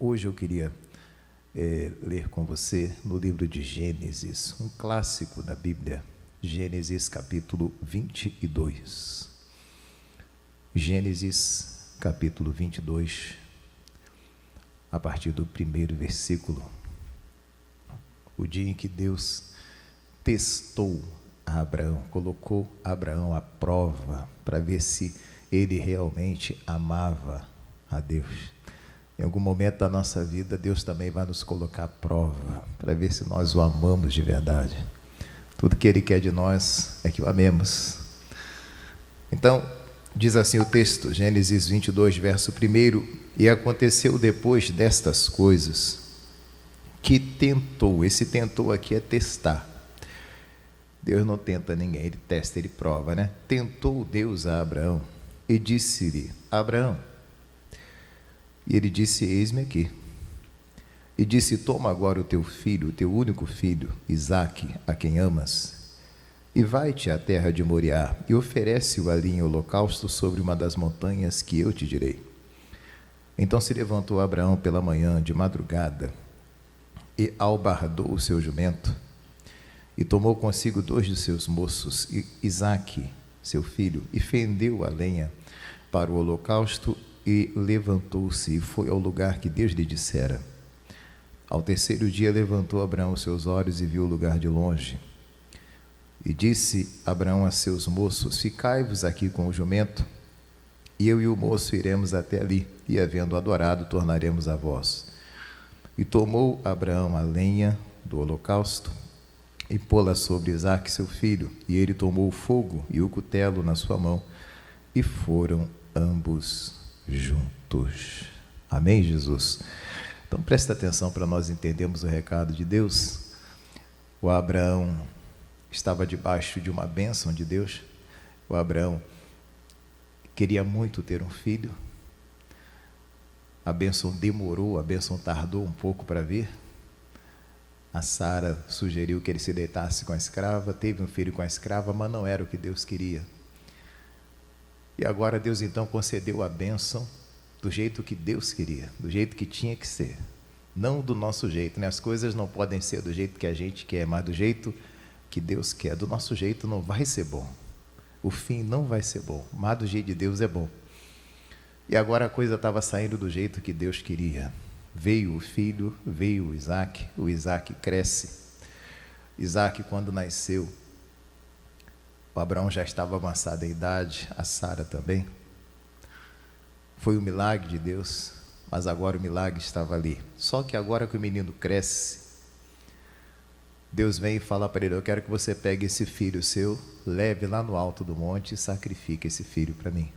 Hoje eu queria ler com você no livro de Gênesis, um clássico da Bíblia, Gênesis capítulo 22. Gênesis capítulo 22, a partir do primeiro versículo. O dia em que Deus testou a Abraão, colocou Abraão à prova para ver se ele realmente amava a Deus. Em algum momento da nossa vida, Deus também vai nos colocar à prova para ver se nós o amamos de verdade. Tudo que Ele quer de nós é que o amemos. Então, diz assim o texto, Gênesis 22, verso 1: E aconteceu depois destas coisas que tentou. Esse tentou aqui é testar. Deus não tenta ninguém, Ele testa, Ele prova, né? Tentou Deus a Abraão e disse-lhe: Abraão. E ele disse: eis-me aqui. E disse: toma agora o teu filho, o teu único filho, Isaque, a quem amas, e vai-te à terra de Moriá, e oferece-o ali em holocausto sobre uma das montanhas que eu te direi. Então se levantou Abraão pela manhã, de madrugada, e albardou o seu jumento, e tomou consigo 2 de seus moços, e Isaque, seu filho, e fendeu a lenha para o holocausto, e levantou-se e foi ao lugar que Deus lhe dissera. Ao terceiro dia levantou Abraão os seus olhos e viu o lugar de longe. E disse Abraão a seus moços: ficai-vos aqui com o jumento, e eu e o moço iremos até ali, e havendo adorado, tornaremos a vós. E tomou Abraão a lenha do holocausto, e pô-la sobre Isaque seu filho, e ele tomou o fogo e o cutelo na sua mão, e foram ambos juntos. Amém, Jesus? Então presta atenção para nós entendermos o recado de Deus. O Abraão estava debaixo de uma bênção de Deus. O Abraão queria muito ter um filho. A bênção demorou, a bênção tardou um pouco para vir. A Sara sugeriu que ele se deitasse com a escrava, teve um filho com a escrava, mas não era o que Deus queria. E agora Deus então concedeu a bênção do jeito que Deus queria, do jeito que tinha que ser, não do nosso jeito, né? As coisas não podem ser do jeito que a gente quer, mas do jeito que Deus quer. Do nosso jeito não vai ser bom, o fim não vai ser bom, mas do jeito de Deus é bom. E agora a coisa estava saindo do jeito que Deus queria. Veio o filho, veio o Isaque cresce. Isaque, quando nasceu, o Abraão já estava avançado em idade, a Sara também. Foi um milagre de Deus, mas agora o milagre estava ali. Só que agora que o menino cresce, Deus vem e fala para ele: eu quero que você pegue esse filho seu, leve lá no alto do monte e sacrifique esse filho para mim.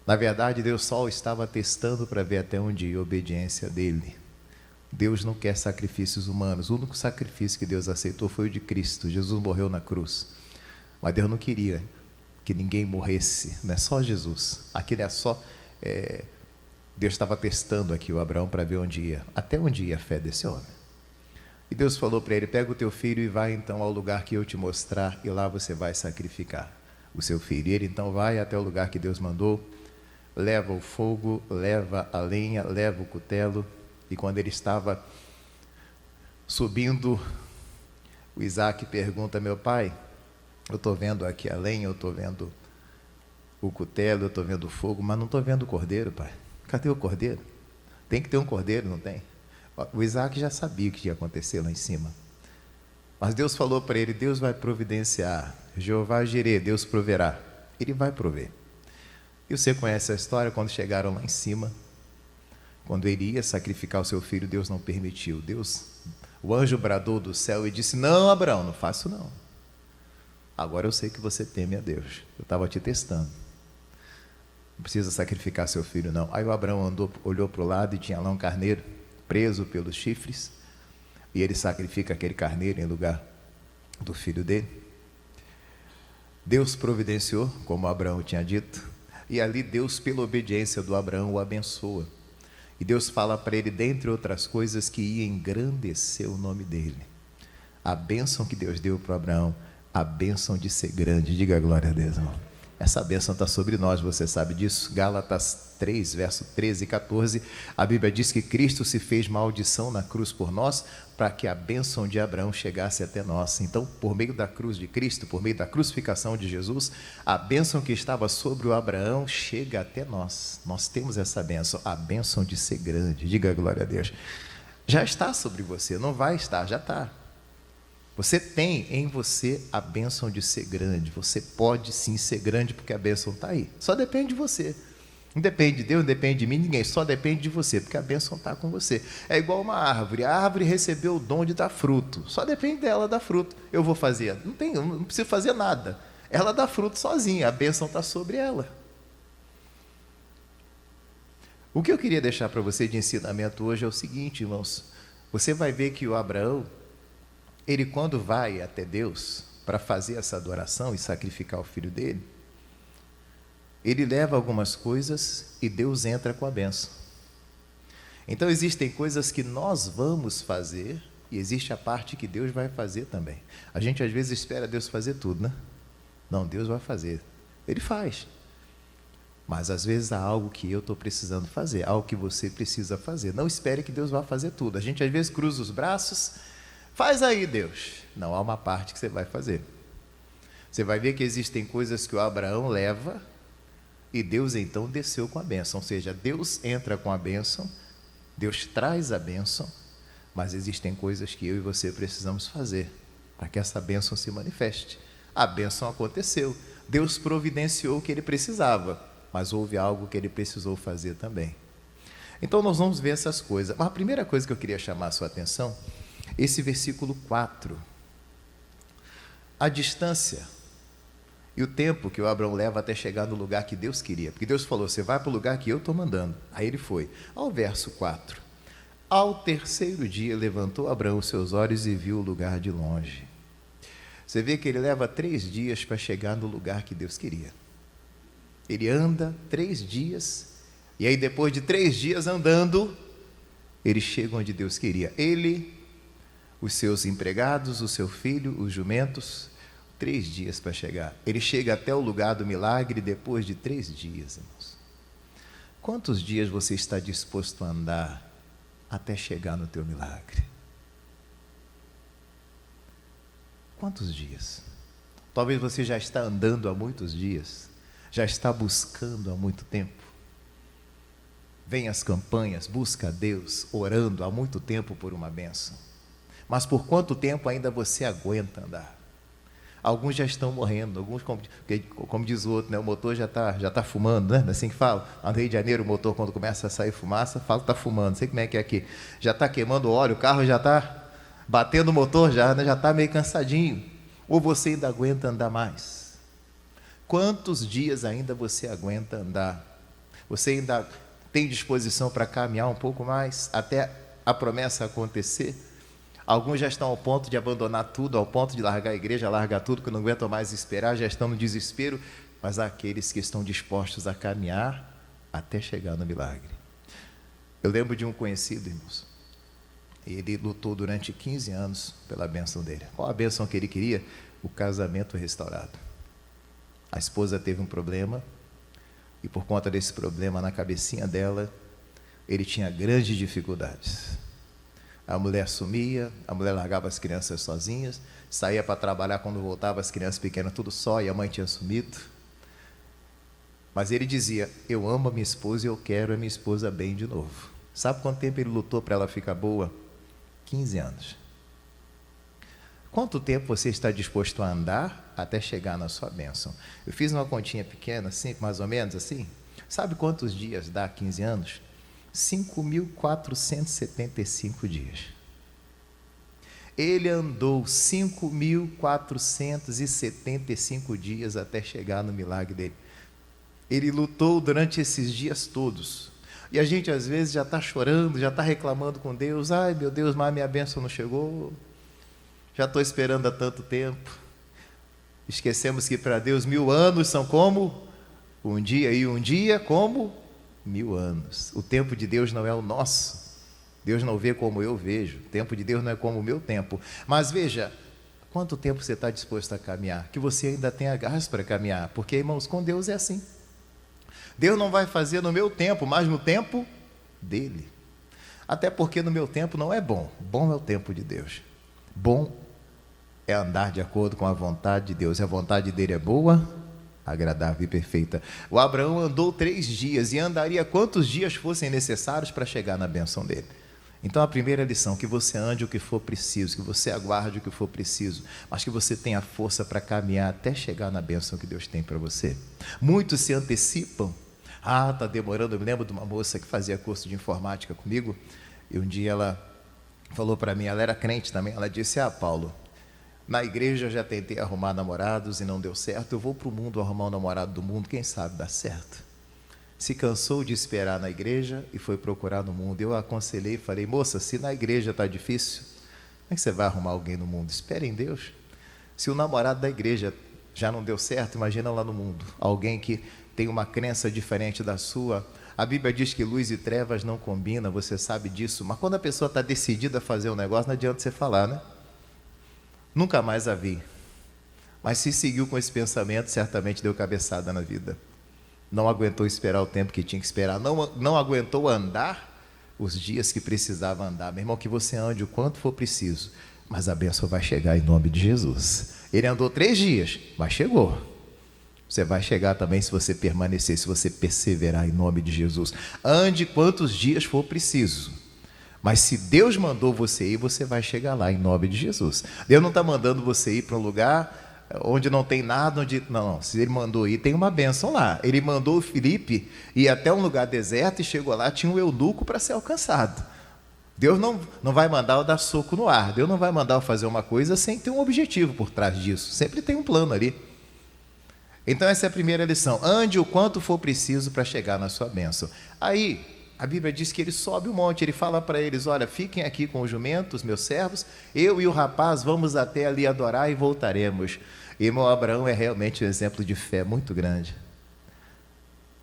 Na verdade, Deus só estava testando para ver até onde ia a obediência dele. Deus não quer sacrifícios humanos. O único sacrifício que Deus aceitou foi o de Cristo. Jesus morreu na cruz. Mas Deus não queria que ninguém morresse, não é só Jesus. Aquilo é só... Deus estava testando aqui o Abraão para ver onde ia, até onde ia a fé desse homem. E Deus falou para ele: pega o teu filho e vai então ao lugar que eu te mostrar, e lá você vai sacrificar o seu filho. E ele então vai até o lugar que Deus mandou, leva o fogo, leva a lenha, leva o cutelo. E quando ele estava subindo, o Isaque pergunta: meu pai, eu estou vendo aqui a lenha, eu estou vendo o cutelo, eu estou vendo o fogo, mas não estou vendo o cordeiro, pai. Cadê o cordeiro? Tem que ter um cordeiro, não tem? O Isaque já sabia o que ia acontecer lá em cima. Mas Deus falou para ele: Deus vai providenciar. Jeová Jireh, Deus proverá. Ele vai prover. E você conhece a história. Quando chegaram lá em cima, quando ele ia sacrificar o seu filho, Deus não permitiu. O anjo bradou do céu e disse: não, Abraão, não faço não. Agora eu sei que você teme a Deus. Eu estava te testando. Não precisa sacrificar seu filho, não. Aí o Abraão olhou para o lado e tinha lá um carneiro preso pelos chifres. E ele sacrifica aquele carneiro em lugar do filho dele. Deus providenciou, como Abraão tinha dito. E ali Deus, pela obediência do Abraão, o abençoa. E Deus fala para ele, dentre outras coisas, que ia engrandecer o nome dele. A bênção que Deus deu para Abraão, a bênção de ser grande. Diga glória a Deus, irmão. essa bênção está sobre nós, você sabe disso. Gálatas 3, verso 13 e 14, a Bíblia diz que Cristo se fez maldição na cruz por nós, para que a bênção de Abraão chegasse até nós. Então, por meio da cruz de Cristo, por meio da crucificação de Jesus, a bênção que estava sobre o Abraão chega até nós. Nós temos essa bênção, a bênção de ser grande. Diga glória a Deus. Já está sobre você, não vai estar, já está. Você tem em você a bênção de ser grande. Você pode sim ser grande, porque a bênção está aí. Só depende de você. Não depende de Deus, não depende de mim, ninguém. Só depende de você, porque a bênção está com você. É igual uma árvore. A árvore recebeu o dom de dar fruto. Só depende dela dar fruto. Eu vou fazer? Não preciso fazer nada. Ela dá fruto sozinha. A bênção está sobre ela. O que eu queria deixar para você de ensinamento hoje é o seguinte, irmãos. Você vai ver que o Abraão, ele quando vai até Deus para fazer essa adoração e sacrificar o filho dele, ele leva algumas coisas e Deus entra com a bênção. Então existem coisas que nós vamos fazer e existe a parte que Deus vai fazer também. A gente às vezes espera Deus fazer tudo, né? Não, Deus vai fazer. Ele faz. Mas às vezes há algo que eu estou precisando fazer, algo que você precisa fazer. Não espere que Deus vá fazer tudo. A gente às vezes cruza os braços. Faz aí, Deus. Não, há uma parte que você vai fazer. Você vai ver que existem coisas que o Abraão leva e Deus então desceu com a bênção. Ou seja, Deus entra com a bênção, Deus traz a bênção, mas existem coisas que eu e você precisamos fazer para que essa bênção se manifeste. A bênção aconteceu. Deus providenciou o que ele precisava, mas houve algo que ele precisou fazer também. Então nós vamos ver essas coisas. Mas a primeira coisa que eu queria chamar a sua atenção, esse versículo 4, a distância e o tempo que o Abraão leva até chegar no lugar que Deus queria, porque Deus falou, você vai para o lugar que eu estou mandando, aí ele foi. Ao verso 4, ao terceiro dia levantou Abraão seus olhos e viu o lugar de longe. Você vê que ele leva 3 dias para chegar no lugar que Deus queria. Ele anda 3 dias, e aí depois de 3 dias andando, ele chega onde Deus queria. Ele, os seus empregados, o seu filho, os jumentos, 3 dias para chegar. Ele chega até o lugar do milagre depois de 3 dias, irmãos. Quantos dias você está disposto a andar até chegar no teu milagre? Quantos dias? Talvez você já está andando há muitos dias, já está buscando há muito tempo. Vem as campanhas, busca a Deus, orando há muito tempo por uma bênção. Mas por quanto tempo ainda você aguenta andar? Alguns já estão morrendo, alguns, como diz o outro, né, o motor já tá fumando, né? Assim que fala. No Rio de Janeiro, o motor, quando começa a sair fumaça, fala que está fumando. Não sei como é que é aqui. Já está queimando óleo, o carro já está batendo o motor, já está meio cansadinho. Ou você ainda aguenta andar mais? Quantos dias ainda você aguenta andar? Você ainda tem disposição para caminhar um pouco mais até a promessa acontecer? Alguns já estão ao ponto de abandonar tudo, ao ponto de largar a igreja, largar tudo, que não aguentam mais esperar, já estão no desespero, mas há aqueles que estão dispostos a caminhar até chegar no milagre. Eu lembro de um conhecido, irmãos, ele lutou durante 15 anos pela bênção dele. Qual a bênção que ele queria? O casamento restaurado. A esposa teve um problema, e por conta desse problema na cabecinha dela, ele tinha grandes dificuldades. A mulher sumia, a mulher largava as crianças sozinhas, saía para trabalhar, quando voltava as crianças pequenas tudo só, e a mãe tinha sumido. Mas ele dizia, eu amo a minha esposa e eu quero a minha esposa bem de novo. Sabe quanto tempo ele lutou para ela ficar boa? 15 anos. Quanto tempo você está disposto a andar até chegar na sua bênção? Eu fiz uma continha pequena, assim, mais ou menos assim. Sabe quantos dias dá 15 anos? 5.475 dias. Ele andou 5.475 dias até chegar no milagre dele. Ele lutou durante esses dias todos. E a gente às vezes já está chorando, já está reclamando com Deus. Ai meu Deus, mas minha bênção não chegou. Já estou esperando há tanto tempo. Esquecemos que para Deus 1000 anos são como um dia, e um dia como 1000 anos. O tempo de Deus não é o nosso. Deus não vê como eu vejo. O tempo de Deus não é como o meu tempo. Mas veja, Quanto tempo você está disposto a caminhar? Que você ainda tenha gás para caminhar. Porque, irmãos, com Deus é assim. Deus não vai fazer no meu tempo, mas no tempo dele. Até porque no meu tempo não é bom. Bom é o tempo de Deus. Bom é andar de acordo com a vontade de Deus. A vontade dele é boa, agradável e perfeita. O Abraão andou 3 dias e andaria quantos dias fossem necessários para chegar na bênção dele. Então a primeira lição, que você ande o que for preciso, que você aguarde o que for preciso, mas que você tenha força para caminhar até chegar na bênção que Deus tem para você. Muitos se antecipam. Está demorando. Eu me lembro de uma moça que fazia curso de informática comigo, e um dia ela falou para mim, ela era crente também, ela disse: Paulo, na igreja eu já tentei arrumar namorados e não deu certo, eu vou para o mundo arrumar um namorado do mundo, quem sabe dá certo. Se cansou de esperar na igreja e foi procurar no mundo. Eu a aconselhei e falei: moça, se na igreja está difícil, como é que você vai arrumar alguém no mundo? Espere em Deus. Se o namorado da igreja já não deu certo, imagina lá no mundo, alguém que tem uma crença diferente da sua. A Bíblia diz que luz e trevas não combinam, você sabe disso, mas quando a pessoa está decidida a fazer um negócio, não adianta você falar, né? Nunca mais a vi, mas se seguiu com esse pensamento, certamente deu cabeçada na vida. Não aguentou esperar o tempo que tinha que esperar, não aguentou andar os dias que precisava andar. Meu irmão, que você ande o quanto for preciso, mas a bênção vai chegar em nome de Jesus. Ele andou 3 dias, mas chegou. Você vai chegar também se você permanecer, se você perseverar em nome de Jesus. Ande quantos dias for preciso, mas se Deus mandou você ir, você vai chegar lá em nome de Jesus. Deus não está mandando você ir para um lugar onde não tem nada, não, se ele mandou ir, tem uma bênção lá. Ele mandou o Filipe ir até um lugar deserto e chegou lá, tinha um eunuco para ser alcançado. Deus não vai mandar eu dar soco no ar, Deus não vai mandar eu fazer uma coisa sem ter um objetivo por trás disso, sempre tem um plano ali. Então essa é a primeira lição, ande o quanto for preciso para chegar na sua bênção. Aí a Bíblia diz que ele sobe o monte, ele fala para eles: olha, fiquem aqui com os jumentos, meus servos, eu e o rapaz vamos até ali adorar e voltaremos. Irmão, Abraão é realmente um exemplo de fé muito grande.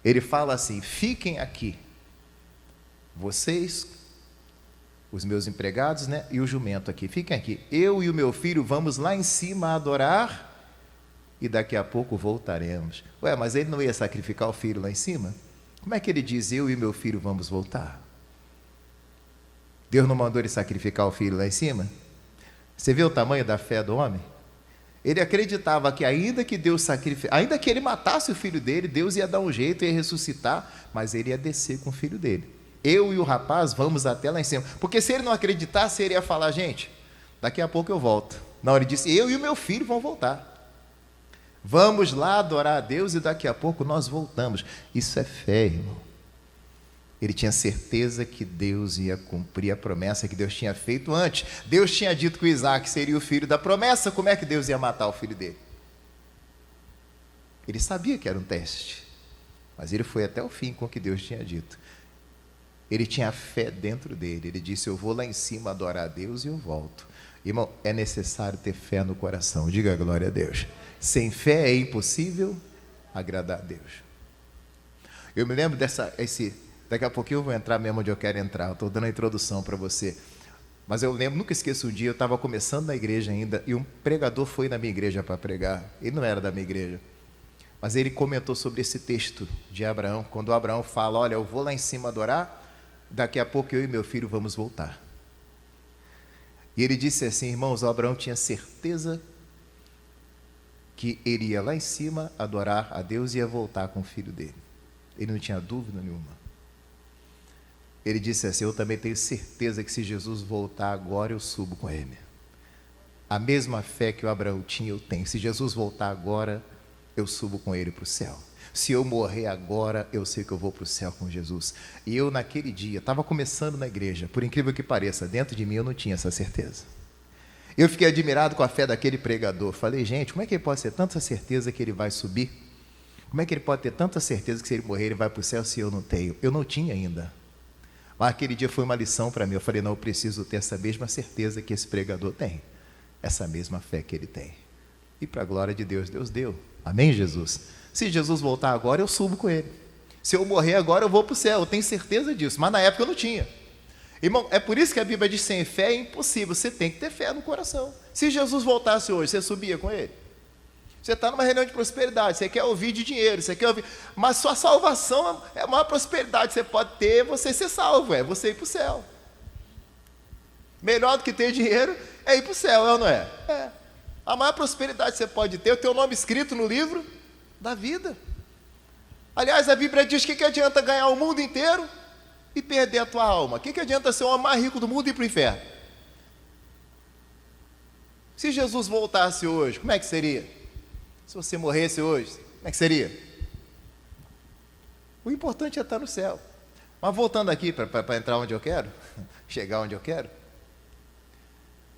Ele fala assim: fiquem aqui, vocês, os meus empregados, né, e o jumento aqui, fiquem aqui, eu e o meu filho vamos lá em cima adorar e daqui a pouco voltaremos. Ué, mas ele não ia sacrificar o filho lá em cima? Como é que ele diz: eu e meu filho vamos voltar? Deus não mandou ele sacrificar o filho lá em cima? Você vê o tamanho da fé do homem? Ele acreditava que ainda que Deus ainda que ele matasse o filho dele, Deus ia dar um jeito, ia ressuscitar, mas ele ia descer com o filho dele. Eu e o rapaz vamos até lá em cima. Porque se ele não acreditasse, ele ia falar: gente, daqui a pouco eu volto. Não, ele disse: eu e o meu filho vão voltar. Vamos lá adorar a Deus e daqui a pouco nós voltamos. Isso é fé, irmão. Ele tinha certeza que Deus ia cumprir a promessa que Deus tinha feito antes. Deus tinha dito que o Isaac seria o filho da promessa. Como é que Deus ia matar o filho dele? Ele sabia que era um teste, mas ele foi até o fim com o que Deus tinha dito. Ele tinha fé dentro dele. Ele disse: eu vou lá em cima adorar a Deus e eu volto. Irmão, é necessário ter fé no coração. Diga glória a Deus. Sem fé é impossível agradar a Deus. Eu me lembro daqui a pouquinho eu vou entrar mesmo onde eu quero entrar. Eu estou dando a introdução para você. Mas eu lembro, nunca esqueço um dia, eu estava começando na igreja ainda, e um pregador foi na minha igreja para pregar. Ele não era da minha igreja, mas ele comentou sobre esse texto de Abraão, quando Abraão fala: olha, eu vou lá em cima adorar, daqui a pouco eu e meu filho vamos voltar. E ele disse assim, irmãos, o Abraão tinha certeza que ele ia lá em cima adorar a Deus e ia voltar com o filho dele. Ele não tinha dúvida nenhuma. Ele disse assim: eu também tenho certeza que se Jesus voltar agora, eu subo com ele. A mesma fé que o Abraão tinha, eu tenho. Se Jesus voltar agora, eu subo com ele para o céu. Se eu morrer agora, eu sei que eu vou para o céu com Jesus. E eu naquele dia, estava começando na igreja, por incrível que pareça, dentro de mim eu não tinha essa certeza. Eu fiquei admirado com a fé daquele pregador. Falei: gente, como é que ele pode ter tanta certeza que ele vai subir? Como é que ele pode ter tanta certeza que se ele morrer ele vai para o céu se eu não tenho? Eu não tinha ainda. Mas aquele dia foi uma lição para mim. Eu falei: não, eu preciso ter essa mesma certeza que esse pregador tem. Essa mesma fé que ele tem. E para a glória de Deus, Deus deu. Amém, Jesus? Se Jesus voltar agora, eu subo com ele. Se eu morrer agora, eu vou para o céu. Eu tenho certeza disso. Mas na época eu não tinha. Irmão, é por isso que a Bíblia diz: sem fé é impossível. Você tem que ter fé no coração. Se Jesus voltasse hoje, você subia com ele? Você está numa reunião de prosperidade, você quer ouvir de dinheiro, você quer ouvir, mas sua salvação é a maior prosperidade que você pode ter, você ser salvo, é você ir para o céu. Melhor do que ter dinheiro é ir para o céu, é ou não é? É. A maior prosperidade que você pode ter é o teu nome escrito no livro da vida. Aliás, a Bíblia diz: que adianta ganhar o mundo inteiro e perder a tua alma? Que adianta ser o homem mais rico do mundo e ir para o inferno? Se Jesus voltasse hoje, como é que seria? Se você morresse hoje, como é que seria? O importante é estar no céu. Mas voltando aqui para entrar onde eu quero, chegar onde eu quero,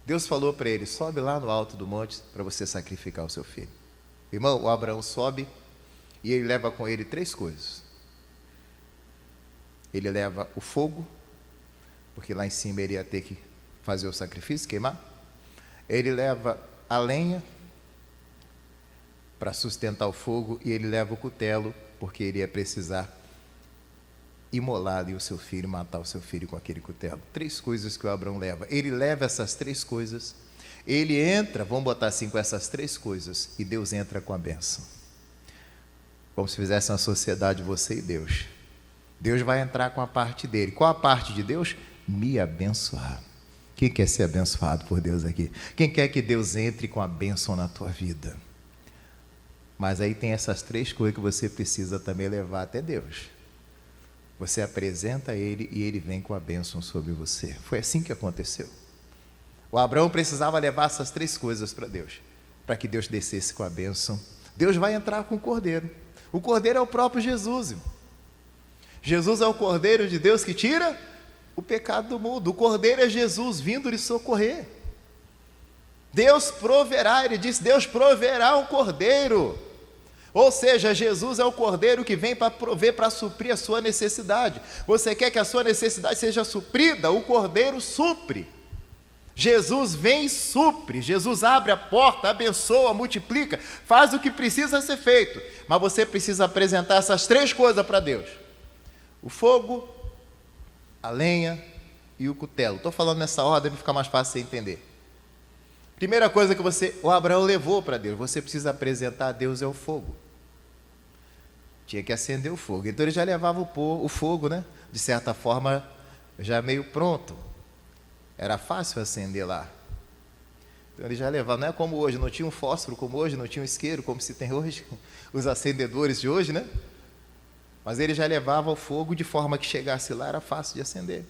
Deus falou para ele: sobe lá no alto do monte para você sacrificar o seu filho. Irmão, o Abraão sobe e ele leva com ele 3 coisas. Ele leva o fogo, porque lá em cima ele ia ter que fazer o sacrifício, queimar. Ele leva a lenha para sustentar o fogo, e ele leva o cutelo, porque ele ia precisar imolar ali o seu filho, matar o seu filho com aquele cutelo. 3 coisas que o Abraão leva. Ele leva essas 3 coisas, ele entra, vamos botar assim, com essas 3 coisas, e Deus entra com a bênção. Como se fizesse uma sociedade, você e Deus. Deus vai entrar com a parte dele. Qual a parte de Deus? Me abençoar. Quem quer ser abençoado por Deus aqui? Quem quer que Deus entre com a bênção na tua vida? Mas aí tem essas 3 coisas que você precisa também levar até Deus. Você apresenta a Ele e Ele vem com a bênção sobre você. Foi assim que aconteceu. O Abraão precisava levar essas 3 coisas para Deus, para que Deus descesse com a bênção. Deus vai entrar com o Cordeiro. O Cordeiro é o próprio Jesus, irmão. Jesus é o Cordeiro de Deus que tira o pecado do mundo. O Cordeiro é Jesus vindo lhe socorrer. Deus proverá, ele disse: Deus proverá um Cordeiro. Ou seja, Jesus é o Cordeiro que vem para prover, para suprir a sua necessidade. Você quer que a sua necessidade seja suprida? O Cordeiro supre. Jesus vem e supre. Jesus abre a porta, abençoa, multiplica, faz o que precisa ser feito. Mas você precisa apresentar essas 3 coisas para Deus: o fogo, a lenha e o cutelo. Estou falando nessa ordem para ficar mais fácil você entender. Primeira coisa que o Abraão levou para Deus, você precisa apresentar a Deus, é o fogo. Tinha que acender o fogo. Então ele já levava o fogo, né? De certa forma, já meio pronto. Era fácil acender lá. Então ele já levava, não é como hoje, não tinha um fósforo como hoje, não tinha um isqueiro como se tem hoje, os acendedores de hoje, né? Mas ele já levava o fogo de forma que chegasse lá, era fácil de acender.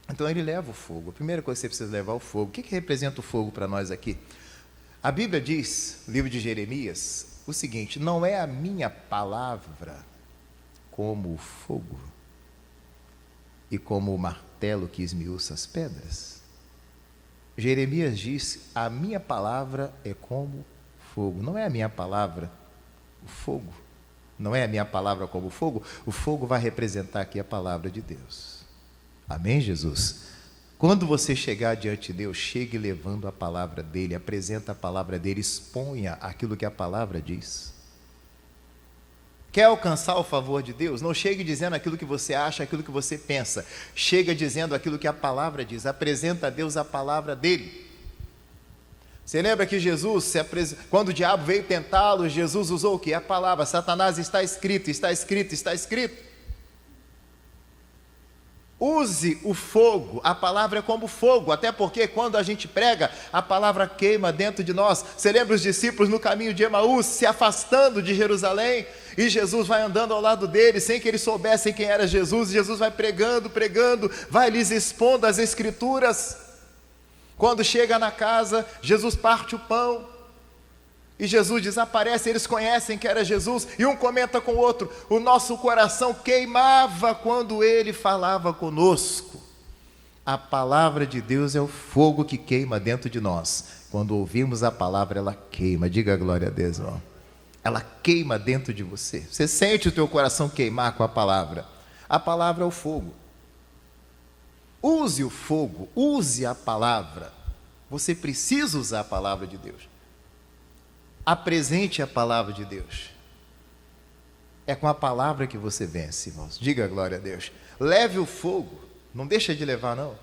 Então ele leva o fogo. A primeira coisa que você precisa levar é o fogo. O que representa o fogo para nós aqui? A Bíblia diz, no livro de Jeremias, o seguinte: não é a minha palavra como o fogo e como o martelo que esmiuça as pedras? Jeremias diz: a minha palavra é como fogo. Não é a minha palavra o fogo. Não é a minha palavra como o fogo. O fogo vai representar aqui a palavra de Deus. Amém, Jesus? Quando você chegar diante de Deus, chegue levando a palavra dele, apresenta a palavra dele, exponha aquilo que a palavra diz. Quer alcançar o favor de Deus? Não chegue dizendo aquilo que você acha, aquilo que você pensa. Chega dizendo aquilo que a palavra diz. Apresenta a Deus a palavra dele. Você lembra que Jesus, quando o diabo veio tentá-lo, Jesus usou o quê? A palavra. Satanás, está escrito, está escrito, está escrito. Use o fogo, a palavra é como fogo, até porque quando a gente prega, a palavra queima dentro de nós. Você lembra os discípulos no caminho de Emaús, se afastando de Jerusalém, e Jesus vai andando ao lado deles, sem que eles soubessem quem era Jesus, e Jesus vai pregando, vai lhes expondo as Escrituras. Quando chega na casa, Jesus parte o pão, e Jesus desaparece, eles conhecem que era Jesus, e um comenta com o outro: o nosso coração queimava quando ele falava conosco. A palavra de Deus é o fogo que queima dentro de nós. Quando ouvimos a palavra, ela queima. Diga glória a Deus, irmão. Ela queima dentro de você. Você sente o teu coração queimar com a palavra. A palavra é o fogo. Use o fogo, use a palavra. Você precisa usar a palavra de Deus. Apresente a palavra de Deus. É com a palavra que você vence, irmãos. Diga glória a Deus. Leve o fogo. Não deixa de levar, não.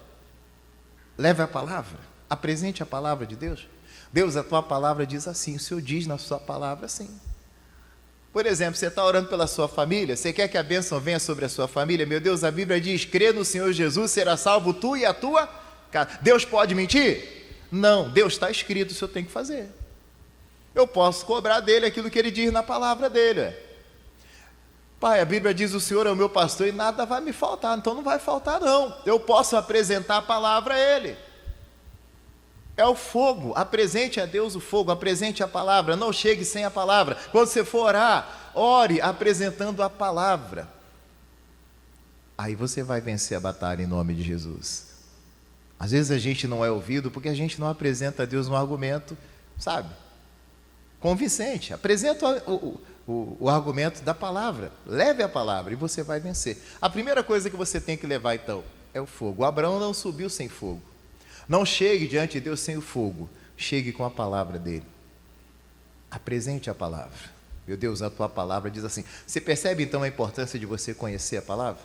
Leve a palavra, apresente a palavra de Deus. Deus, a tua palavra diz assim, o Senhor diz na sua palavra assim. Por exemplo, você está orando pela sua família, você quer que a bênção venha sobre a sua família? Meu Deus, a Bíblia diz, crê no Senhor Jesus, será salvo tu e a tua casa. Deus pode mentir? Não, Deus está escrito, o Senhor tem que fazer. Eu posso cobrar dele aquilo que ele diz na palavra dele. Pai, a Bíblia diz, o Senhor é o meu pastor e nada vai me faltar, então não vai faltar não. Eu posso apresentar a palavra a ele. É o fogo, apresente a Deus o fogo, apresente a palavra, não chegue sem a palavra. Quando você for orar, ore apresentando a palavra. Aí você vai vencer a batalha em nome de Jesus. Às vezes a gente não é ouvido porque a gente não apresenta a Deus um argumento, sabe, convincente. Apresenta o argumento da palavra, leve a palavra e você vai vencer. A primeira coisa que você tem que levar então é o fogo. Abraão não subiu sem fogo. Não chegue diante de Deus sem o fogo, chegue com a palavra dele. Apresente a palavra. Meu Deus, a tua palavra diz assim. Você percebe então a importância de você conhecer a palavra?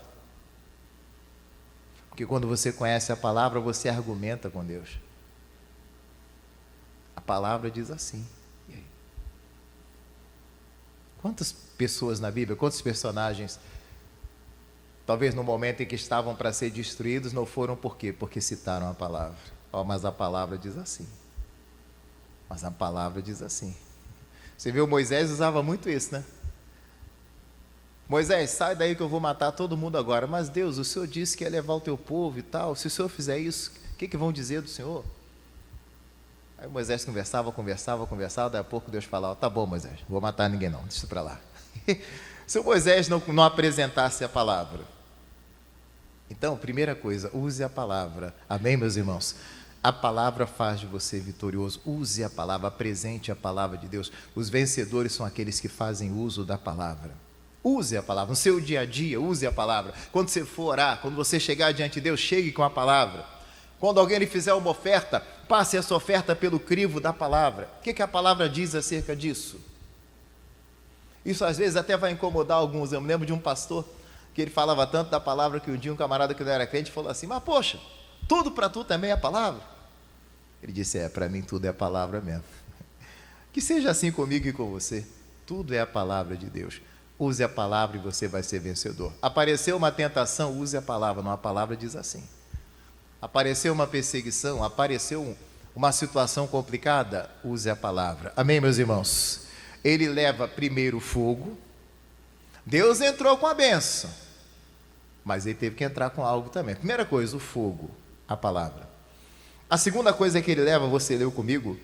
Porque quando você conhece a palavra, você argumenta com Deus. A palavra diz assim. E aí? Quantas pessoas na Bíblia, quantos personagens, talvez no momento em que estavam para ser destruídos, não foram por quê? Porque citaram a palavra. Oh, mas a palavra diz assim. Mas a palavra diz assim. Você viu, Moisés usava muito isso, né? Moisés, sai daí que eu vou matar todo mundo agora. Mas Deus, o Senhor disse que ia levar o teu povo e tal. Se o Senhor fizer isso, o que vão dizer do Senhor? Aí Moisés conversava, daí a pouco Deus falava, tá bom, Moisés, não vou matar ninguém não, deixa isso para lá. Se o Moisés não apresentasse a palavra. Então, primeira coisa, use a palavra. Amém, meus irmãos? A palavra faz de você vitorioso. Use a palavra, apresente a palavra de Deus. Os vencedores são aqueles que fazem uso da palavra. Use a palavra, no seu dia a dia, use a palavra. Quando você for orar, quando você chegar diante de Deus, chegue com a palavra. Quando alguém lhe fizer uma oferta, passe essa oferta pelo crivo da palavra. O que a palavra diz acerca disso? Isso às vezes até vai incomodar alguns. Eu me lembro de um pastor que ele falava tanto da palavra que um dia um camarada que não era crente falou assim, mas poxa, tudo para tu também é palavra? Ele disse, para mim tudo é palavra mesmo. Que seja assim comigo e com você. Tudo é a palavra de Deus. Use a palavra e você vai ser vencedor. Apareceu uma tentação, use a palavra. Não, a palavra diz assim. Apareceu uma perseguição, apareceu uma situação complicada, use a palavra. Amém, meus irmãos? Ele leva primeiro o fogo. Deus entrou com a bênção, mas ele teve que entrar com algo também. Primeira coisa, o fogo, a palavra. A segunda coisa que ele leva, você leu comigo,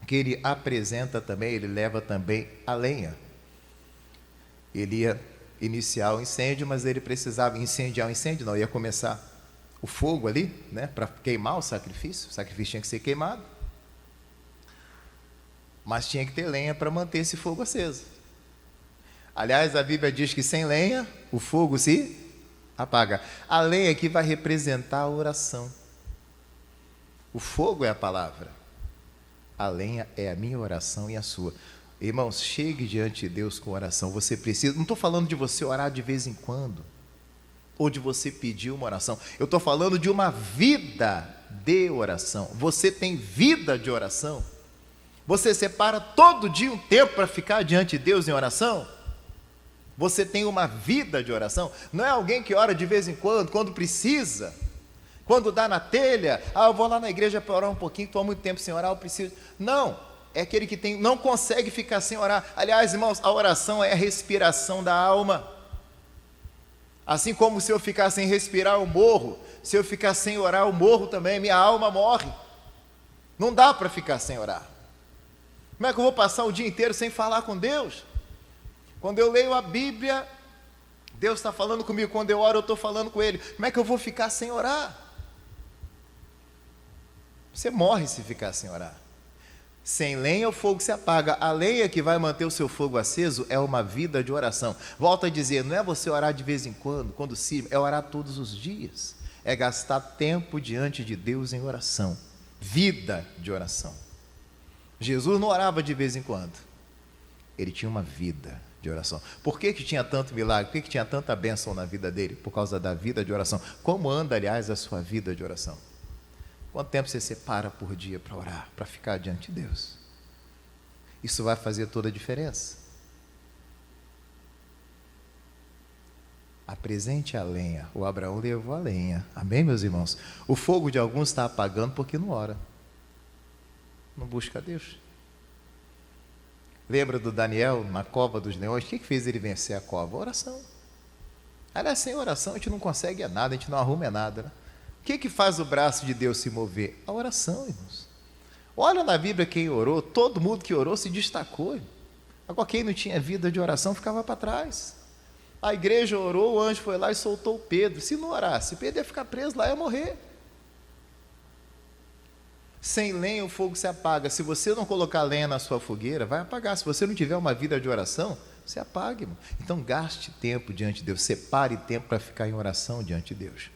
que ele apresenta também, ele leva também a lenha. Ele ia iniciar o incêndio, mas ele precisava incendiar o incêndio, não, ia começar o fogo ali, né, para queimar o sacrifício tinha que ser queimado, mas tinha que ter lenha para manter esse fogo aceso. Aliás, a Bíblia diz que sem lenha, o fogo se apaga. A lenha aqui vai representar a oração. O fogo é a palavra. A lenha é a minha oração e a sua. Irmãos, chegue diante de Deus com oração. Você precisa, não estou falando de você orar de vez em quando, ou de você pedir uma oração. Eu estou falando de uma vida de oração. Você tem vida de oração? Você separa todo dia um tempo para ficar diante de Deus em oração? Você tem uma vida de oração? Não é alguém que ora de vez em quando precisa, quando dá na telha, eu vou lá na igreja para orar um pouquinho, estou há muito tempo sem orar, eu preciso. Não, é aquele que não consegue ficar sem orar. Aliás, irmãos, a oração é a respiração da alma. Assim como se eu ficar sem respirar, eu morro. Se eu ficar sem orar, eu morro também, minha alma morre. Não dá para ficar sem orar. Como é que eu vou passar o dia inteiro sem falar com Deus? Quando eu leio a Bíblia, Deus está falando comigo. Quando eu oro, eu estou falando com Ele. Como é que eu vou ficar sem orar? Você morre se ficar sem orar. Sem lenha o fogo se apaga. A lenha que vai manter o seu fogo aceso é uma vida de oração. Volto a dizer, não é você orar de vez em quando se, é orar todos os dias. É gastar tempo diante de Deus em oração. Vida de oração. Jesus não orava de vez em quando. Ele tinha uma vida de oração. Por que tinha tanto milagre? Por que tinha tanta bênção na vida dele? Por causa da vida de oração. Como anda, aliás, a sua vida de oração? Quanto tempo você separa por dia para orar, para ficar diante de Deus? Isso vai fazer toda a diferença. Apresente a lenha. O Abraão levou a lenha. Amém, meus irmãos? O fogo de alguns está apagando porque não ora. Não busca Deus. Lembra do Daniel na cova dos leões? O que fez ele vencer a cova? Oração. Aliás, sem oração a gente não consegue nada, a gente não arruma nada, né? O que faz o braço de Deus se mover? A oração, irmãos. Olha na Bíblia quem orou, todo mundo que orou se destacou. Irmão. Agora quem não tinha vida de oração ficava para trás. A igreja orou, o anjo foi lá e soltou Pedro. Se não orasse, Pedro ia ficar preso lá e ia morrer. Sem lenha o fogo se apaga. Se você não colocar lenha na sua fogueira, vai apagar. Se você não tiver uma vida de oração, você apaga, irmão. Então gaste tempo diante de Deus. Separe tempo para ficar em oração diante de Deus.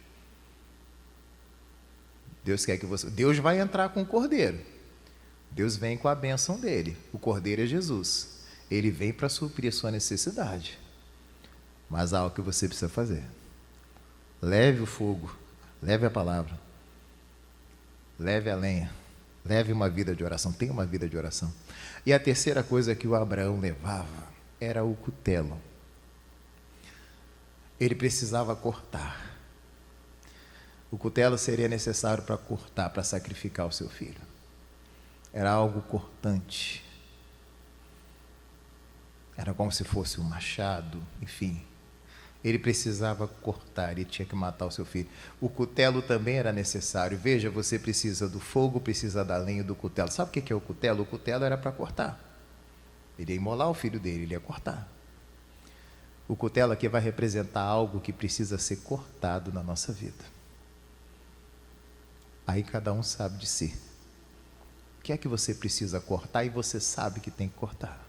Deus quer que você... Deus vai entrar com o cordeiro. Deus vem com a bênção dele. O cordeiro é Jesus. Ele vem para suprir a sua necessidade. Mas há algo que você precisa fazer. Leve o fogo. Leve a palavra. Leve a lenha. Leve uma vida de oração. Tenha uma vida de oração. E a terceira coisa que o Abraão levava era o cutelo. Ele precisava cortar. O cutelo seria necessário para cortar, para sacrificar o seu filho. Era algo cortante. Era como se fosse um machado, enfim. Ele precisava cortar, ele tinha que matar o seu filho. O cutelo também era necessário. Veja, você precisa do fogo, precisa da lenha e do cutelo. Sabe o que é o cutelo? O cutelo era para cortar. Ele ia imolar o filho dele, ele ia cortar. O cutelo aqui vai representar algo que precisa ser cortado na nossa vida. Aí cada um sabe de si. O que é que você precisa cortar e você sabe que tem que cortar?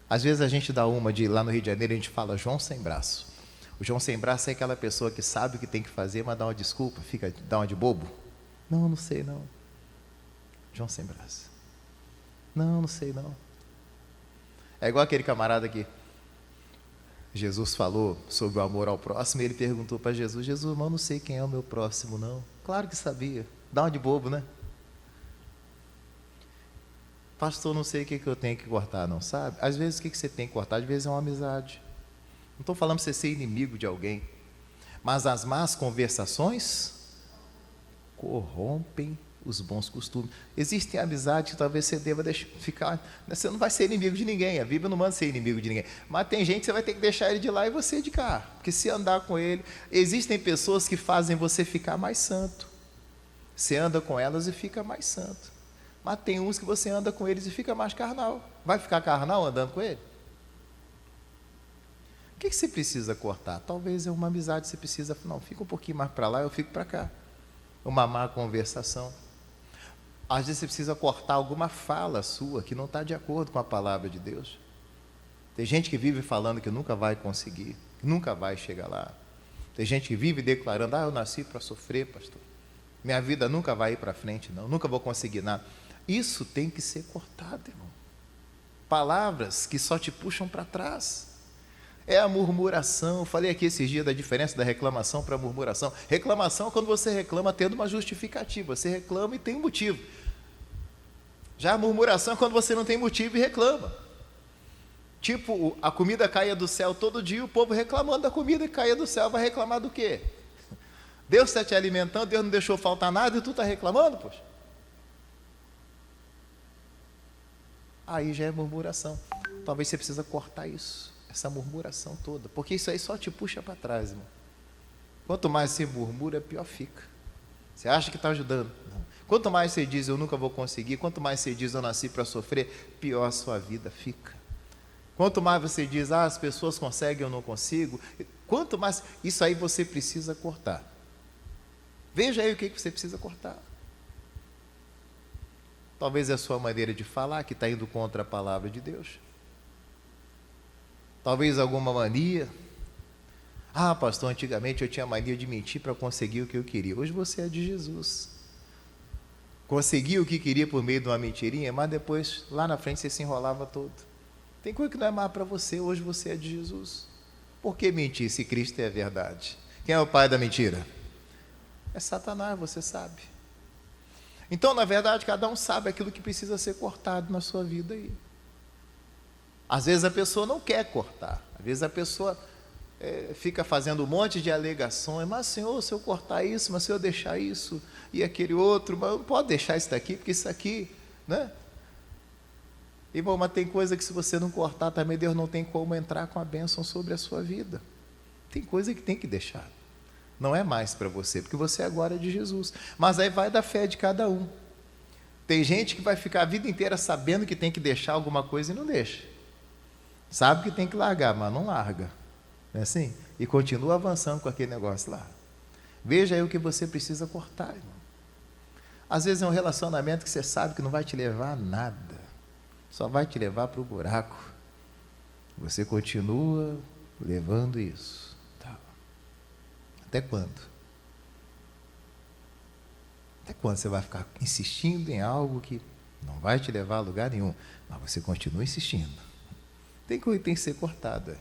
Às vezes a gente dá uma de, lá no Rio de Janeiro, a gente fala João sem braço. O João sem braço é aquela pessoa que sabe o que tem que fazer, mas dá uma desculpa, dá uma de bobo. Não sei não. João sem braço. Não sei não. É igual aquele camarada que Jesus falou sobre o amor ao próximo, e ele perguntou para Jesus, mas eu não sei quem é o meu próximo não. Claro que sabia, dá uma de bobo, né? Pastor, não sei o que eu tenho que cortar, não sabe? Às vezes o que você tem que cortar, às vezes é uma amizade. Não estou falando para você ser inimigo de alguém, mas as más conversações corrompem os bons costumes. Existem amizades que talvez você deva ficar, você não vai ser inimigo de ninguém, a Bíblia não manda ser inimigo de ninguém, mas tem gente que você vai ter que deixar ele de lá e você de cá, porque se andar com ele, existem pessoas que fazem você ficar mais santo, você anda com elas e fica mais santo, mas tem uns que você anda com eles e fica mais carnal. Vai ficar carnal andando com ele? O que você precisa cortar? Talvez é uma amizade, você precisa, não, fica um pouquinho mais para lá, eu fico para cá. Uma má conversação. Às vezes você precisa cortar alguma fala sua que não está de acordo com a palavra de Deus. Tem gente que vive falando que nunca vai conseguir, que nunca vai chegar lá. Tem gente que vive declarando, eu nasci para sofrer, pastor. Minha vida nunca vai ir para frente, não, nunca vou conseguir nada. Isso tem que ser cortado, irmão. Palavras que só te puxam para trás. É a murmuração. Eu falei aqui esses dias da diferença da reclamação para a murmuração. Reclamação é quando você reclama tendo uma justificativa. Você reclama e tem um motivo. Já a murmuração é quando você não tem motivo e reclama. Tipo, a comida caia do céu todo dia, o povo reclamando da comida que caia do céu, vai reclamar do quê? Deus está te alimentando, Deus não deixou faltar nada e tu está reclamando, poxa. Aí já é murmuração. Talvez você precisa cortar isso, essa murmuração toda, porque isso aí só te puxa para trás, irmão. Quanto mais você murmura, pior fica. Você acha que está ajudando? Não. Quanto mais você diz, eu nunca vou conseguir, quanto mais você diz, eu nasci para sofrer, pior a sua vida fica. Quanto mais você diz, as pessoas conseguem, eu não consigo, quanto mais, isso aí você precisa cortar. Veja aí o que você precisa cortar. Talvez é a sua maneira de falar que está indo contra a palavra de Deus. Talvez alguma mania. Pastor, antigamente eu tinha mania de mentir para conseguir o que eu queria. Hoje você é de Jesus. Conseguiu o que queria por meio de uma mentirinha, mas depois, lá na frente, você se enrolava todo. Tem coisa que não é má para você, hoje você é de Jesus. Por que mentir se Cristo é a verdade? Quem é o pai da mentira? É Satanás, você sabe. Então, na verdade, cada um sabe aquilo que precisa ser cortado na sua vida aí. Às vezes a pessoa não quer cortar, às vezes a pessoa fica fazendo um monte de alegações, mas Senhor, se eu cortar isso, mas se eu deixar isso e aquele outro, mas não pode deixar isso daqui, porque isso aqui, né? Irmão, mas tem coisa que se você não cortar também, Deus não tem como entrar com a bênção sobre a sua vida. Tem coisa que tem que deixar. Não é mais para você, porque você agora é de Jesus. Mas aí vai da fé de cada um. Tem gente que vai ficar a vida inteira sabendo que tem que deixar alguma coisa e não deixa. Sabe que tem que largar, mas não larga. Não é assim? E continua avançando com aquele negócio lá. Veja aí o que você precisa cortar, irmão. Às vezes é um relacionamento que você sabe que não vai te levar a nada. Só vai te levar para o buraco. Você continua levando isso. Tá. Até quando? Até quando você vai ficar insistindo em algo que não vai te levar a lugar nenhum, mas você continua insistindo? Tem coisa que tem que ser cortada.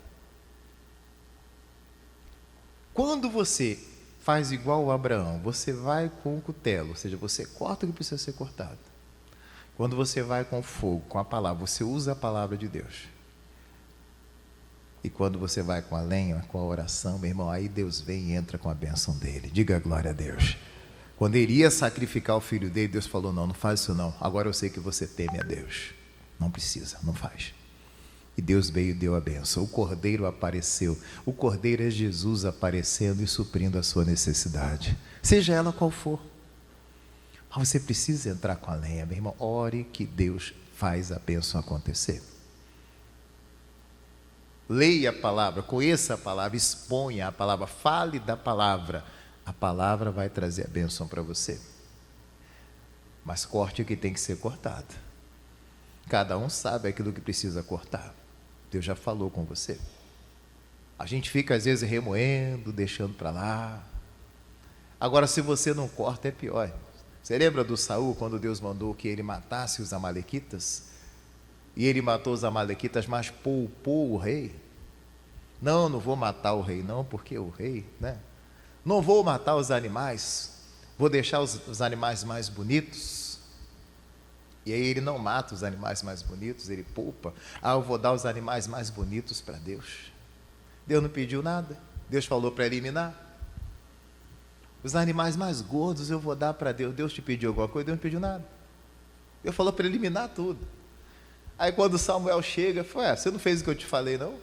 Quando você faz igual o Abraão, você vai com o cutelo, ou seja, você corta o que precisa ser cortado. Quando você vai com o fogo, com a palavra, você usa a palavra de Deus. E quando você vai com a lenha, com a oração, meu irmão, aí Deus vem e entra com a bênção dele. Diga glória a Deus. Quando ele ia sacrificar o filho dele, Deus falou, não faz isso não. Agora eu sei que você teme a Deus. Não precisa, não faz. E Deus veio e deu a bênção. O Cordeiro apareceu. O Cordeiro é Jesus aparecendo e suprindo a sua necessidade. Seja ela qual for. Mas você precisa entrar com a lenha, meu irmão. Ore que Deus faz a bênção acontecer. Leia a palavra, conheça a palavra, exponha a palavra, fale da palavra. A palavra vai trazer a bênção para você. Mas corte o que tem que ser cortado. Cada um sabe aquilo que precisa cortar. Deus já falou com você. A gente fica às vezes remoendo, deixando para lá. Agora, se você não corta, é pior. Você lembra do Saul, quando Deus mandou que ele matasse os amalequitas? E ele matou os amalequitas, mas poupou o rei. Não vou matar o rei não, porque o rei, né? Não vou matar os animais, vou deixar os animais mais bonitos. E aí ele não mata os animais mais bonitos, ele poupa. Eu vou dar os animais mais bonitos para Deus. Deus não pediu nada, Deus falou para eliminar. Os animais mais gordos eu vou dar para Deus. Deus te pediu alguma coisa? Deus não pediu nada. Deus falou para eliminar tudo. Aí quando Samuel chega, foi, você não fez o que eu te falei não?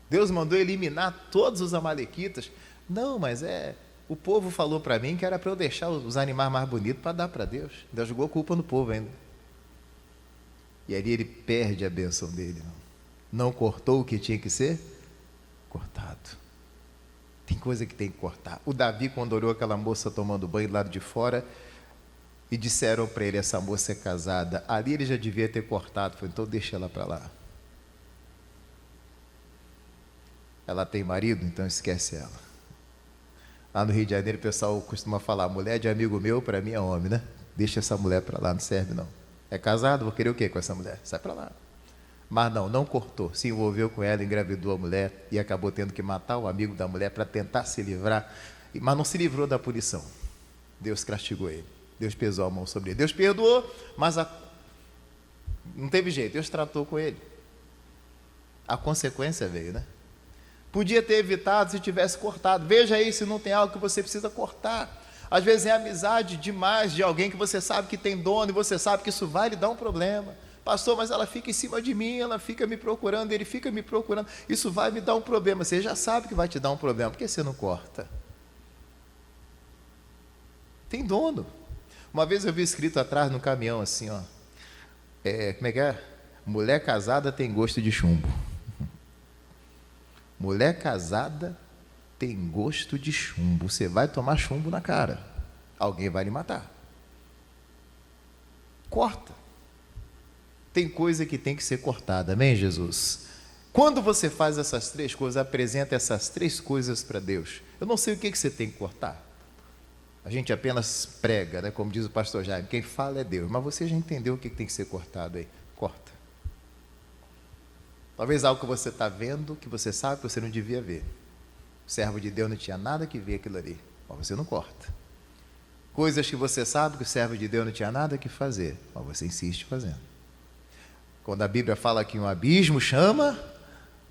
Deus mandou eliminar todos os amalequitas. Não, mas o povo falou para mim que era para eu deixar os animais mais bonitos para dar para Deus. Deus jogou a culpa no povo ainda. E ali ele perde a bênção dele. Não cortou o que tinha que ser cortado. Tem coisa que tem que cortar. O Davi, quando olhou aquela moça tomando banho do lado de fora, e disseram para ele, essa moça é casada, ali ele já devia ter cortado. Falei, então deixa ela para lá. Ela tem marido, então esquece ela. Lá no Rio de Janeiro o pessoal costuma falar, mulher de amigo meu, para mim é homem, né? Deixa essa mulher para lá, não serve não. É casado, vou querer o quê com essa mulher? Sai para lá. Mas não cortou, se envolveu com ela, engravidou a mulher e acabou tendo que matar o amigo da mulher para tentar se livrar, mas não se livrou da punição. Deus castigou ele, Deus pesou a mão sobre ele, Deus perdoou, mas não teve jeito, Deus tratou com ele. A consequência veio, né? Podia ter evitado se tivesse cortado. Veja aí se não tem algo que você precisa cortar. Às vezes é amizade demais de alguém que você sabe que tem dono e você sabe que isso vai lhe dar um problema. Pastor, mas ela fica em cima de mim, ela fica me procurando, ele fica me procurando, isso vai me dar um problema. Você já sabe que vai te dar um problema, por que você não corta? Tem dono. Uma vez eu vi escrito atrás no caminhão assim, ó, como é que é? Mulher casada tem gosto de chumbo. Mulher casada tem gosto de chumbo. Você vai tomar chumbo na cara, alguém vai lhe matar. Corta. Tem coisa que tem que ser cortada, amém, Jesus? Quando você faz essas três coisas, apresenta essas três coisas para Deus. Eu não sei o que você tem que cortar. A gente apenas prega, né? Como diz o pastor Jaime, quem fala é Deus. Mas você já entendeu o que tem que ser cortado aí? Corta. Talvez algo que você está vendo, que você sabe que você não devia ver. O servo de Deus não tinha nada que ver aquilo ali, mas você não corta. Coisas que você sabe que o servo de Deus não tinha nada que fazer, mas você insiste fazendo. Quando a Bíblia fala que um abismo chama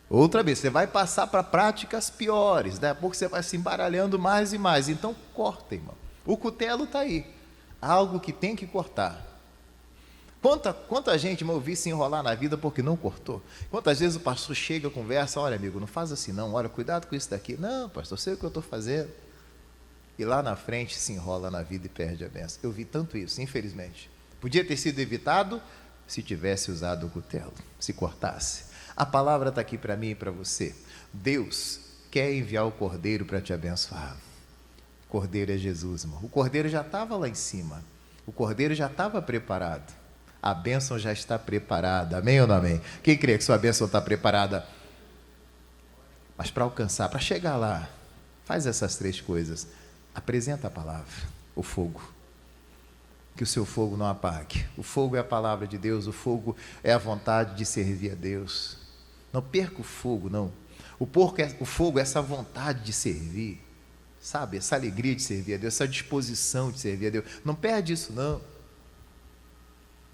outra vez, você vai passar para práticas piores, daqui a pouco você vai se embaralhando mais e mais. Então corta, irmão. O cutelo está aí, algo que tem que cortar. Quanta gente, irmão, eu vi se enrolar na vida porque não cortou. Quantas vezes o pastor chega, conversa, olha amigo, não faz assim não, olha, cuidado com isso daqui. Não, pastor, eu sei o que eu estou fazendo. E lá na frente se enrola na vida e perde a bênção. Eu vi tanto isso, infelizmente. Podia ter sido evitado se tivesse usado o cutelo, se cortasse. A palavra está aqui para mim e para você. Deus quer enviar o Cordeiro para te abençoar. O Cordeiro é Jesus, irmão. O Cordeiro já estava lá em cima. O Cordeiro já estava preparado. A bênção já está preparada. Amém ou não amém? Quem crê que sua bênção está preparada? Mas para alcançar, para chegar lá, faz essas 3 coisas. Apresenta a palavra, o fogo. Que o seu fogo não apague. O fogo é a palavra de Deus, o fogo é a vontade de servir a Deus. Não perca o fogo, não. O fogo é essa vontade de servir, sabe? Essa alegria de servir a Deus, essa disposição de servir a Deus. Não perde isso, não.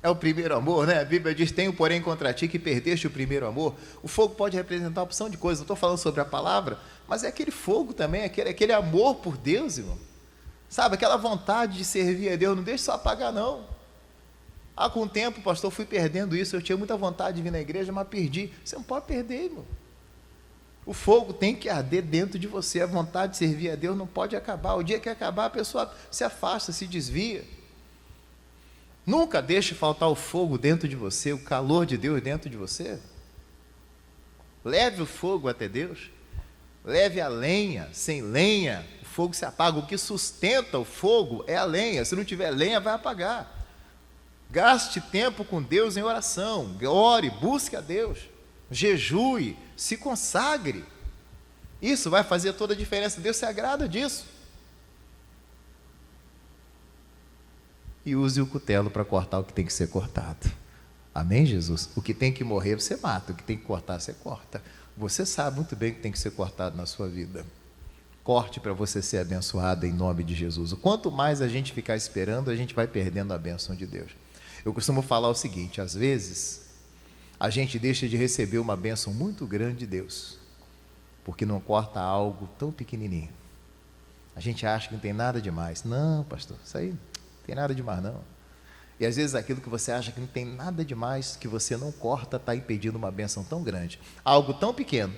É o primeiro amor, né? A Bíblia diz, tenho porém contra ti que perdeste o primeiro amor. O fogo pode representar uma opção de coisas. Não estou falando sobre a palavra, mas é aquele fogo também, aquele amor por Deus, irmão. Sabe, aquela vontade de servir a Deus, não deixe só apagar, não. Com o tempo, pastor, fui perdendo isso. Eu tinha muita vontade de vir na igreja, mas perdi. Você não pode perder, irmão. O fogo tem que arder dentro de você. A vontade de servir a Deus não pode acabar. O dia que acabar, a pessoa se afasta, se desvia. Nunca deixe faltar o fogo dentro de você, o calor de Deus dentro de você. Leve o fogo até Deus. Leve a lenha. Sem lenha, o fogo se apaga. O que sustenta o fogo é a lenha. Se não tiver lenha, vai apagar. Gaste tempo com Deus em oração. Ore, busque a Deus. Jejue, se consagre. Isso vai fazer toda a diferença. Deus se agrada disso. E use o cutelo para cortar o que tem que ser cortado. Amém, Jesus? O que tem que morrer, você mata. O que tem que cortar, você corta. Você sabe muito bem o que tem que ser cortado na sua vida. Corte para você ser abençoado em nome de Jesus. Quanto mais a gente ficar esperando, a gente vai perdendo a bênção de Deus. Eu costumo falar o seguinte, às vezes, a gente deixa de receber uma bênção muito grande de Deus, porque não corta algo tão pequenininho. A gente acha que não tem nada demais. Não, pastor, isso aí... tem nada demais não. E às vezes aquilo que você acha que não tem nada demais, que você não corta, está impedindo uma bênção tão grande. Algo tão pequeno,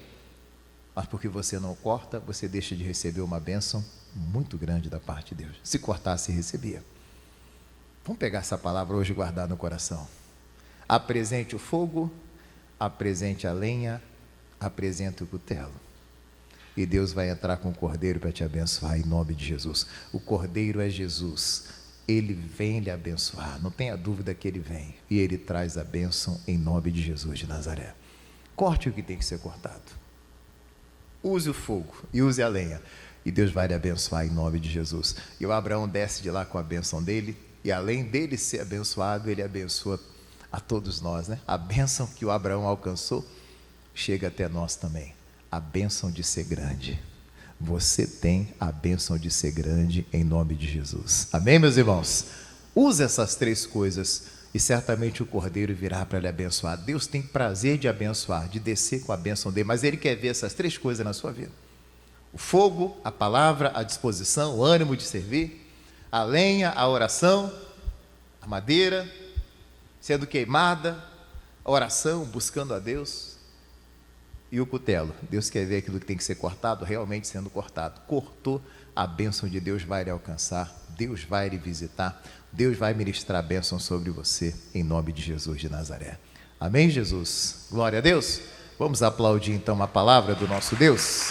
mas porque você não corta, você deixa de receber uma bênção muito grande da parte de Deus. Se cortasse, recebia. Vamos pegar essa palavra hoje e guardar no coração. Apresente o fogo, apresente a lenha, apresente o cutelo. E Deus vai entrar com o Cordeiro para te abençoar em nome de Jesus. O Cordeiro é Jesus. Ele vem lhe abençoar, não tenha dúvida que Ele vem, e Ele traz a bênção em nome de Jesus de Nazaré. Corte o que tem que ser cortado, use o fogo e use a lenha, e Deus vai lhe abençoar em nome de Jesus. E o Abraão desce de lá com a bênção dele, e além dele ser abençoado, ele abençoa a todos nós, né? A bênção que o Abraão alcançou, chega até nós também, a bênção de ser grande. Você tem a bênção de ser grande em nome de Jesus. Amém, meus irmãos? Use essas 3 coisas e certamente o Cordeiro virá para lhe abençoar. Deus tem prazer de abençoar, de descer com a bênção dele, mas Ele quer ver essas 3 coisas na sua vida. O fogo, a palavra, a disposição, o ânimo de servir, a lenha, a oração, a madeira sendo queimada, a oração, buscando a Deus. E o cutelo, Deus quer ver aquilo que tem que ser cortado, realmente sendo cortado. Cortou, a bênção de Deus vai lhe alcançar, Deus vai lhe visitar, Deus vai ministrar a bênção sobre você, em nome de Jesus de Nazaré. Amém, Jesus? Glória a Deus. Vamos aplaudir então a palavra do nosso Deus.